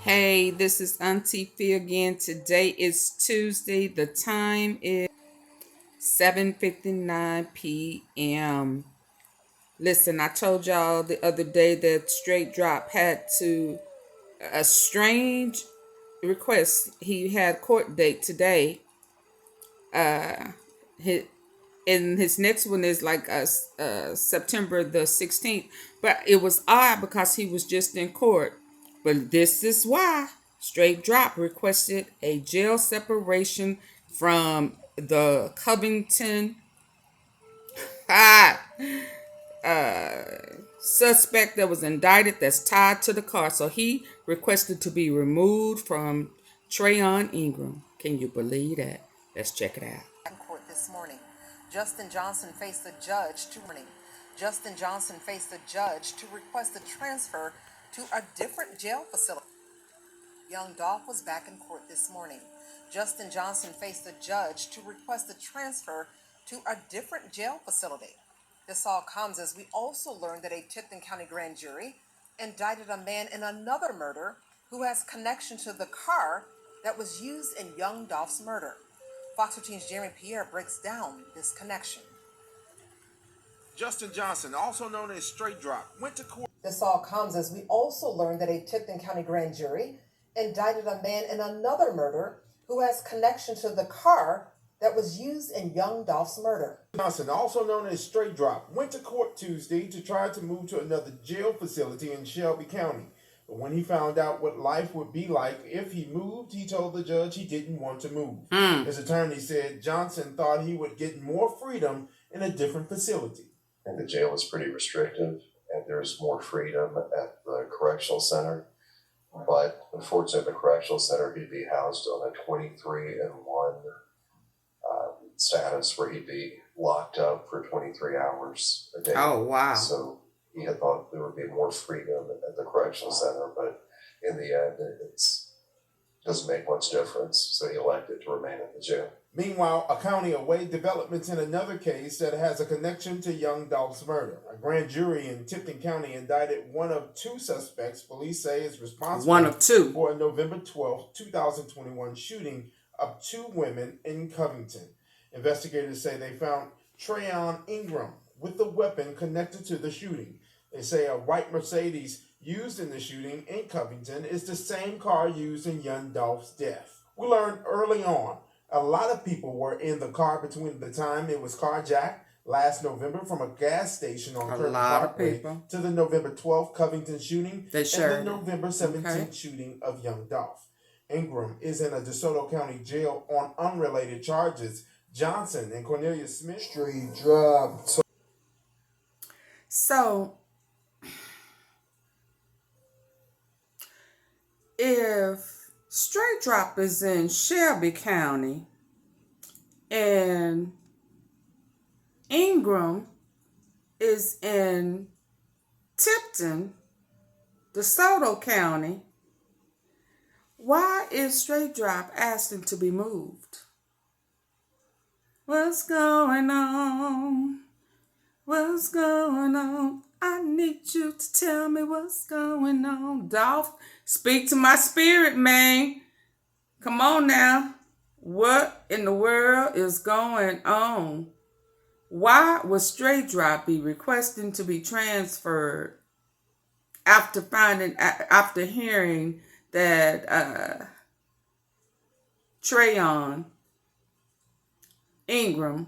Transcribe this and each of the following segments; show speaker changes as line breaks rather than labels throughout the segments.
Hey, this is Auntie Fee again. Today is Tuesday. The time is 7:59 p.m. Listen, I told y'all the other day that Straight Drop had to a strange request. He had court date today. His, and his next one is like September the 16th. But it was odd because he was just in court. But this is why Straight Drop requested a jail separation from the Covington suspect that was indicted that's tied to the car. So he requested to be removed from Trayon Ingram. Can you believe that? Let's check it out.
In court this morning, Justin Johnson faced the judge to request a transfer to a different jail facility. Young Dolph was back in court this morning. Justin Johnson faced the judge to request a transfer to a different jail facility. This all comes as we also learned that a Tipton County grand jury indicted a man in another murder who has connection to the car that was used in Young Dolph's murder. Fox 13's Jeremy Pierre breaks down this connection.
Justin Johnson, also known as Straight Drop, went to court.
This all comes as we also learned that a Tipton County grand jury indicted a man in another murder who has connection to the car that was used in Young Dolph's murder.
Johnson, also known as Straight Drop, went to court Tuesday to try to move to another jail facility in Shelby County. But when he found out what life would be like if he moved, he told the judge he didn't want to move. His attorney said Johnson thought he would get more freedom in a different facility.
And the jail is pretty restrictive, and there's more freedom at the correctional center. But unfortunately, at the correctional center, he'd be housed on a 23-1 status where he'd be locked up for 23 hours a day.
Oh, wow.
So he had thought there would be more freedom at the correctional center, but in the end, it doesn't make much difference. So he elected to remain in the jail.
Meanwhile, a county away developments in another case that has a connection to Young Dolph's murder. A grand jury in Tipton County indicted one of two suspects police say is responsible for a November 12, 2021 shooting of two women in Covington. Investigators say they found Trayon Ingram with the weapon connected to the shooting. They say a white Mercedes used in the shooting in Covington is the same car used in Young Dolph's death. We learned early on a lot of people were in the car between the time it was carjacked last November from a gas station on Kirby Parkway to the November 12th Covington shooting and the November 17th shooting of Young Dolph. Ingram is in a DeSoto County jail on unrelated charges. Johnson and Cornelius Smith Straight Drop.
So, if Straight Drop is in Shelby County and Ingram is in Tipton, DeSoto County, why is Straight Drop asking to be moved? What's going on? What's going on? I need you to tell me what's going on. Dolph, speak to my spirit, man. Come on now. What in the world is going on? Why would Straight Drop be requesting to be transferred after hearing that Trayon Ingram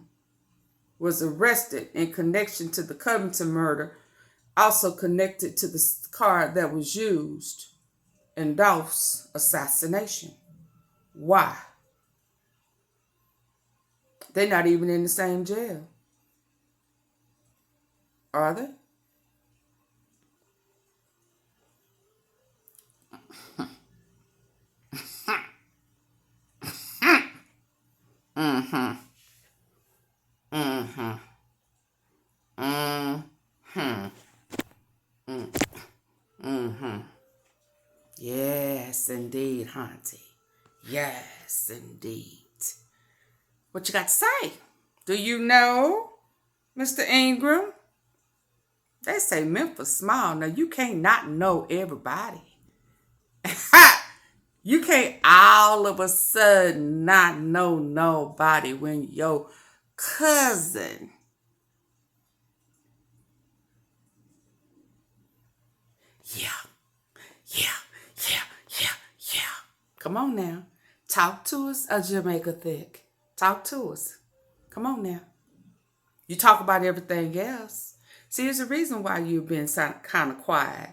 was arrested in connection to the Covington murder, also connected to the car that was used in Dolph's assassination? Why? They're not even in the same jail. Are they? Yes, indeed, Auntie. Yes, indeed. What you got to say? Do you know, Mr. Ingram? They say Memphis small. Now, you can't not know everybody. You can't all of a sudden not know nobody when your cousin. Yeah, yeah, yeah, yeah, yeah. Come on now. Talk to us, a Jamaica Thick. Talk to us. Come on now. You talk about everything else. See, there's a reason why you've been kind of quiet,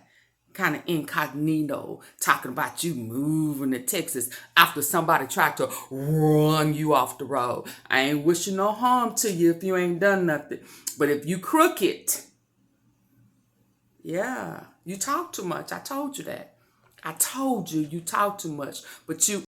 kind of incognito, talking about you moving to Texas after somebody tried to run you off the road. I ain't wishing no harm to you if you ain't done nothing. But if you crooked, yeah, you talk too much. I told you that. I told you you talk too much. But you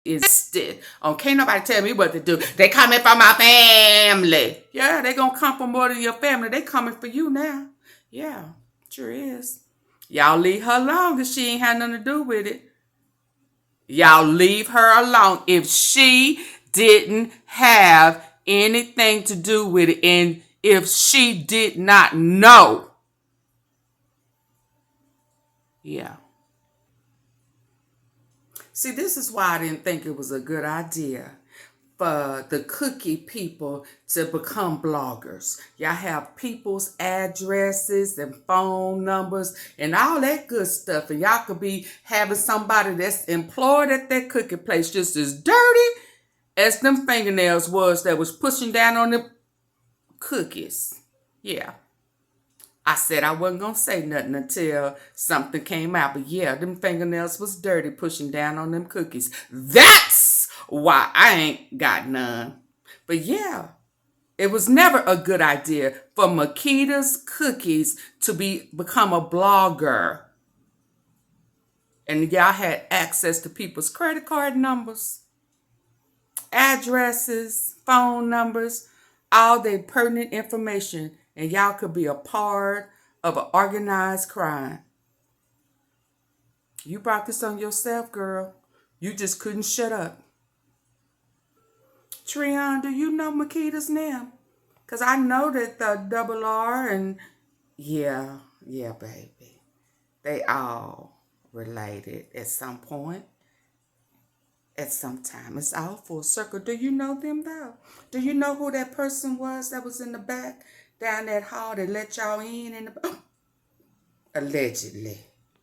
insisted on can't nobody tell me what to do. They coming for my family. Yeah, they gonna come for more than your family. They coming for you now. Yeah, sure is. Y'all leave her alone if she ain't had nothing to do with it. Y'all leave her alone if she didn't have anything to do with it and if she did not know. Yeah. See, this is why I didn't think it was a good idea for the cookie people to become bloggers. Y'all have people's addresses and phone numbers and all that good stuff. And y'all could be having somebody that's employed at that cookie place just as dirty as them fingernails was that was pushing down on them cookies. Yeah. I said I wasn't going to say nothing until something came out. But yeah, them fingernails was dirty pushing down on them cookies. That's why I ain't got none. But yeah, it was never a good idea for Makita's Cookies to become a blogger. And y'all had access to people's credit card numbers, addresses, phone numbers, all their pertinent information. And y'all could be a part of an organized crime. You brought this on yourself, girl. You just couldn't shut up. Treon, do you know Makita's name? Because I know that the double R and yeah, baby. They all related at some point. At some time. It's all full circle. Do you know them though? Do you know who that person was that was in the back down that hall that let y'all in the allegedly?